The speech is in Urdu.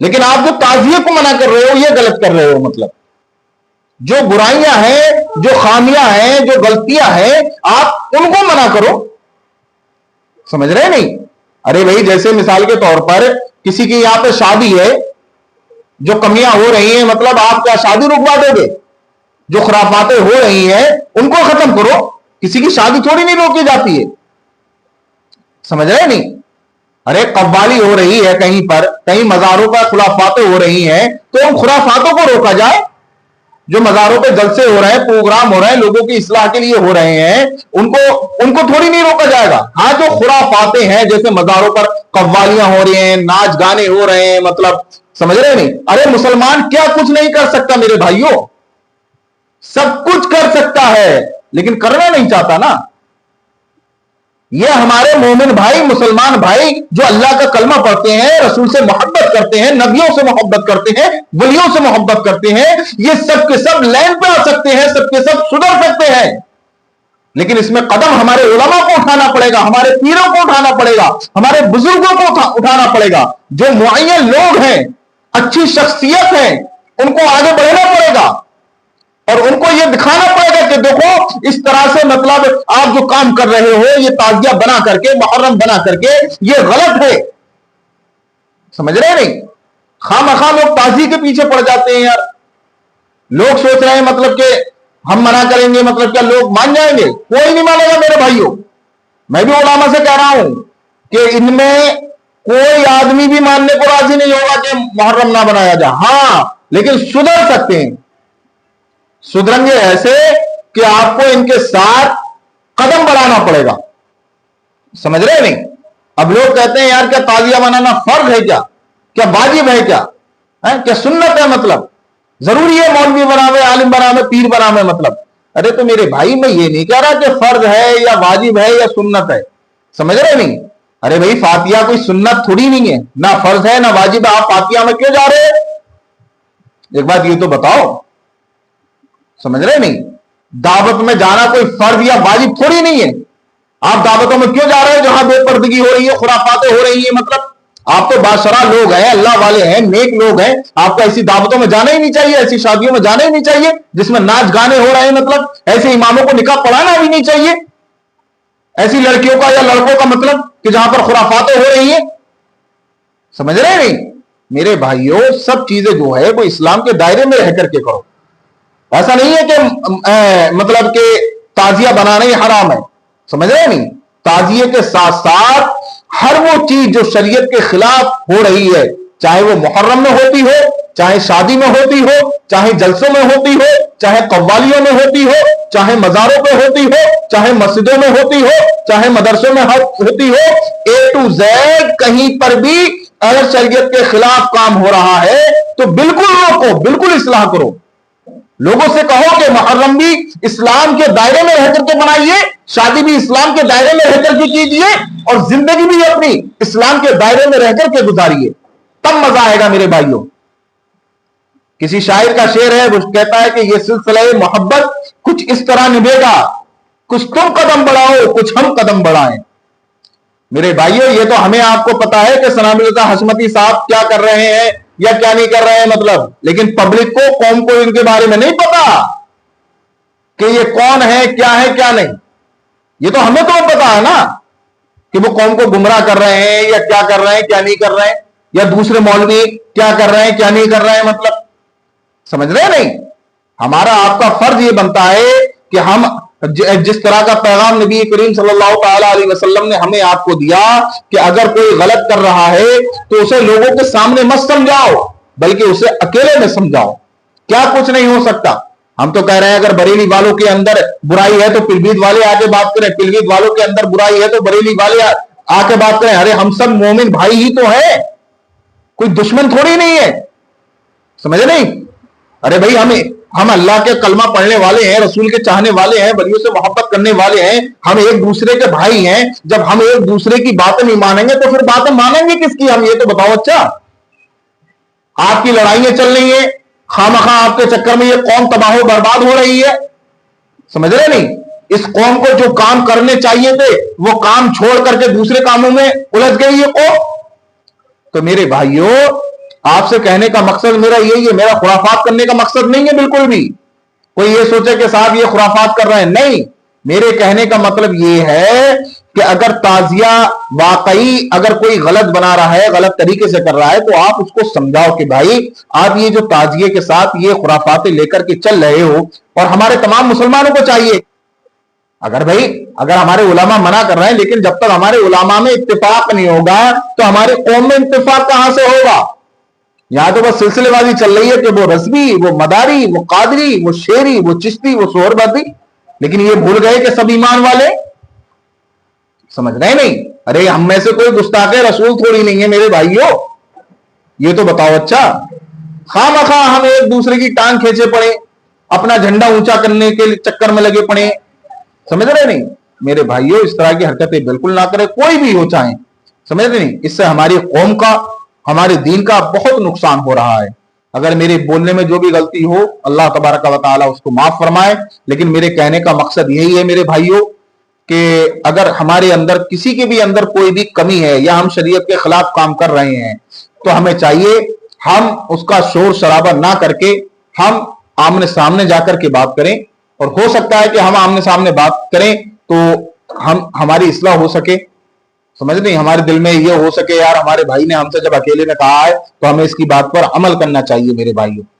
لیکن آپ جو تعزیے کو منع کر رہے ہو یہ غلط کر رہے ہو. مطلب جو برائیاں ہیں، جو خامیاں ہیں، جو غلطیاں ہیں، آپ ان کو منع کرو. سمجھ رہے نہیں؟ ارے بھائی جیسے مثال کے طور پر کسی کی یہاں پہ شادی ہے، جو کمیاں ہو رہی ہیں، مطلب آپ کیا شادی رکوا دو گے؟ جو خرافاتیں ہو رہی ہیں ان کو ختم کرو. کسی کی شادی تھوڑی نہیں روکی جاتی ہے. سمجھ رہے نہیں؟ ارے قوالی ہو رہی ہے کہیں پر، کہیں مزاروں پر خرافاتیں ہو رہی ہیں، تو ان خرافاتوں کو روکا جائے. جو مزاروں پہ جلسے ہو رہے ہیں، پروگرام ہو رہے ہیں، لوگوں کی اصلاح کے لیے ہو رہے ہیں، ان کو تھوڑی نہیں روکا جائے گا. ہاں جو خرافاتیں ہیں جیسے مزاروں پر قوالیاں ہو رہی ہیں، ناچ گانے ہو رہے ہیں، مطلب سمجھ رہے نہیں؟ ارے مسلمان کیا کچھ نہیں کر سکتا میرے بھائیوں؟ سب کچھ کر سکتا ہے لیکن کرنا نہیں چاہتا نا. یہ ہمارے مومن بھائی، مسلمان بھائی جو اللہ کا کلمہ پڑھتے ہیں، رسول سے محبت کرتے ہیں، نبیوں سے محبت کرتے ہیں، ولیوں سے محبت کرتے ہیں، یہ سب کے سب لائن پہ آ سکتے ہیں، سب کے سب سدھر سکتے ہیں. لیکن اس میں قدم ہمارے علماء کو اٹھانا پڑے گا، ہمارے پیروں کو اٹھانا پڑے گا، ہمارے بزرگوں کو اٹھانا پڑے گا. جو معین لوگ ہیں، اچھی شخصیت ہیں، ان کو آگے بڑھنا پڑے گا اور ان کو یہ دکھانا پڑے گا کہ دیکھو اس طرح سے مطلب آپ جو کام کر رہے ہو، یہ تعزیہ بنا کر کے، محرم بنا کر کے، یہ غلط ہے. سمجھ رہے نہیں؟ خواہ لوگ تعزیے کے پیچھے پڑ جاتے ہیں. یار لوگ سوچ رہے ہیں مطلب کہ ہم منع کریں گے مطلب کیا لوگ مان جائیں گے؟ کوئی نہیں مانے گا میرے بھائیوں. میں بھی علماء سے کہہ رہا ہوں کہ ان میں کوئی آدمی بھی ماننے کو راضی نہیں ہوگا کہ محرم نہ بنایا جائے. ہاں لیکن سدھر سکتے ہیں. سدھریں گے ایسے کہ آپ کو ان کے ساتھ قدم بڑھانا پڑے گا. سمجھ رہے نہیں؟ اب لوگ کہتے ہیں یار کیا تعزیہ منانا فرض ہے؟ کیا واجب ہے؟ کیا سنت ہے؟ مطلب ضروری ہے مولوی بناوے، عالم بناوے، پیر بناوے؟ مطلب ارے تو میرے بھائی میں یہ نہیں کہہ رہا کہ فرض ہے یا واجب ہے یا سنت ہے. سمجھ رہے نہیں؟ ارے بھائی فاتحہ کوئی سنت تھوڑی نہیں ہے، نہ فرض ہے نہ واجب ہے. آپ فاتحہ میں کیوں جا رہے ہیں؟ ایک بات یہ تو بتاؤ. سمجھ رہے نہیں؟ دعوت میں جانا کوئی فرض یا واجب تھوڑی نہیں ہے. آپ دعوتوں میں کیوں جا رہے ہیں جہاں بے پردگی ہو رہی ہے، خرافاتیں ہو رہی ہیں؟ مطلب آپ تو باشرہ لوگ ہیں، اللہ والے ہیں، نیک لوگ ہیں. آپ کو ایسی دعوتوں میں جانا ہی نہیں چاہیے، ایسی شادیوں میں جانا ہی نہیں چاہیے جس میں ناچ گانے ہو رہے ہیں. مطلب ایسے اماموں کو نکاح پڑھانا بھی نہیں چاہیے، ایسی لڑکیوں کا یا لڑکوں کا مطلب کہ جہاں پر خرافاتیں ہو رہی ہیں. سمجھ رہے نہیں؟ میرے بھائیوں سب چیزیں جو ہے وہ اسلام کے دائرے میں رہ کر کے کرو. ایسا نہیں ہے کہ مطلب کہ تعزیہ بنانا ہی حرام ہے. سمجھ رہے نہیں؟ تعزیے کے ساتھ ساتھ ہر وہ چیز جو شریعت کے خلاف ہو رہی ہے، چاہے وہ محرم میں ہوتی ہو، چاہے شادی میں ہوتی ہو، چاہے جلسوں میں ہوتی ہو، چاہے قوالیوں میں ہوتی ہو، چاہے مزاروں پہ ہوتی ہو، چاہے مسجدوں میں ہوتی ہو، چاہے مدرسوں میں ہوتی ہو، A to Z کہیں پر بھی اگر شریعت کے خلاف کام ہو رہا ہے تو بالکل روکو، بالکل اصلاح کرو. لوگوں سے کہو کہ محرم بھی اسلام کے دائرے میں رہ کر کے بنائیے، شادی بھی اسلام کے دائرے میں رہ کر کے کیجیے، اور زندگی بھی اپنی اسلام کے دائرے میں رہ کر کے گزاریے. تب مزہ آئے گا میرے بھائیوں. کسی شاعر کا شعر ہے، وہ کہتا ہے کہ یہ سلسلہ محبت کچھ اس طرح نبھے گا، کچھ تم قدم بڑھاؤ کچھ ہم قدم بڑھائیں. میرے بھائیوں یہ تو ہمیں آپ کو پتا ہے کہ ثناء اللہ حشمتی صاحب کیا کر رہے ہیں یا کیا نہیں کر رہے ہیں، مطلب لیکن پبلک کو، قوم کو ان کے بارے میں نہیں پتا کہ یہ کون ہے، کیا ہے، کیا نہیں. یہ تو ہمیں تو پتا ہے نا کہ وہ قوم کو گمراہ کر رہے ہیں یا کیا کر رہے ہیں، کیا نہیں کر رہے ہیں، یا دوسرے مولوی کیا کر رہے ہیں، کیا نہیں کر رہے ہیں. مطلب سمجھ رہے نہیں؟ ہمارا آپ کا فرض یہ بنتا ہے کہ ہم جس طرح کا پیغام نبی کریم صلی اللہ تعالی علیہ وسلم نے ہمیں آپ کو دیا کہ اگر کوئی غلط کر رہا ہے تو اسے لوگوں کے سامنے مت سمجھاؤ بلکہ اسے اکیلے میں سمجھاؤ. کیا کچھ نہیں ہو سکتا. ہم تو کہہ رہے ہیں اگر بریلی والوں کے اندر برائی ہے تو پیلیبھیت والے آ کے بات کریں، پیلیبھیت والوں کے اندر برائی ہے تو بریلی والے آ کے بات کریں. ارے ہم سب مومن بھائی ہی تو ہیں، کوئی دشمن تھوڑی نہیں ہے. سمجھ نہیں؟ ارے بھائی ہم اللہ کے کلمہ پڑھنے والے ہیں، رسول کے چاہنے والے ہیں، ولیوں سے محبت کرنے والے ہیں، ہم ایک دوسرے کے بھائی ہیں. جب ہم ایک دوسرے کی باتیں نہیں مانیں گے تو پھر باتیں مانیں گے کس کی ہم؟ یہ تو بتاؤ. اچھا آپ کی لڑائیاں چل رہی ہیں، خامخواہ آپ کے چکر میں یہ قوم تباہ و برباد ہو رہی ہے. سمجھ رہے نہیں؟ اس قوم کو جو کام کرنے چاہیے تھے وہ کام چھوڑ کر کے دوسرے کاموں میں الجھ گئی یہ قوم. تو میرے بھائیوں آپ سے کہنے کا مقصد میرا یہی ہے, میرا خرافات کرنے کا مقصد نہیں ہے بالکل بھی. کوئی یہ سوچے کہ صاحب یہ خرافات کر رہے ہیں, نہیں. میرے کہنے کا مطلب یہ ہے کہ اگر تعزیہ واقعی اگر کوئی غلط بنا رہا ہے, غلط طریقے سے کر رہا ہے, تو آپ اس کو سمجھاؤ کہ بھائی آپ یہ جو تعزیے کے ساتھ یہ خرافاتیں لے کر کے چل رہے ہو, اور ہمارے تمام مسلمانوں کو چاہیے اگر ہمارے علماء منع کر رہے ہیں, لیکن جب تک ہمارے علماء میں اتفاق نہیں ہوگا تو ہمارے قوم میں اتفاق کہاں سے ہوگا؟ یہاں تو بس سلسلے بازی چل رہی ہے کہ وہ رضوی, وہ مداری, وہ قادری, وہ شیری, وہ چشتی, وہ سہروردی, لیکن یہ بھول گئے کہ سب ایمان والے. سمجھ رہے نہیں؟ ارے ہم میں سے کوئی گستاخ رسول تھوڑی نہیں ہے میرے بھائیوں, یہ تو بتاؤ. اچھا خواہ مخواہ ہم ایک دوسرے کی ٹانگ کھینچے پڑے, اپنا جھنڈا اونچا کرنے کے چکر میں لگے پڑے, سمجھ رہے نہیں میرے بھائیوں؟ اس طرح کی حرکتیں بالکل نہ کرے, کوئی بھی ہو چاہیں. سمجھ رہے نہیں؟ اس سے ہماری قوم کا, ہمارے دین کا بہت نقصان ہو رہا ہے. اگر میرے بولنے میں جو بھی غلطی ہو, اللہ تبارک و تعالی اس کو معاف فرمائے. لیکن میرے کہنے کا مقصد یہی ہے میرے بھائیوں کہ اگر ہمارے اندر کسی کے بھی اندر کوئی بھی کمی ہے یا ہم شریعت کے خلاف کام کر رہے ہیں, تو ہمیں چاہیے ہم اس کا شور شرابہ نہ کر کے ہم آمنے سامنے جا کر کے بات کریں. اور ہو سکتا ہے کہ ہم آمنے سامنے بات کریں تو ہماری اصلاح ہو سکے. سمجھ نہیں؟ ہمارے دل میں یہ ہو سکے یار ہمارے بھائی نے ہم سے جب اکیلے میں کہا ہے تو ہمیں اس کی بات پر عمل کرنا چاہیے میرے بھائیوں.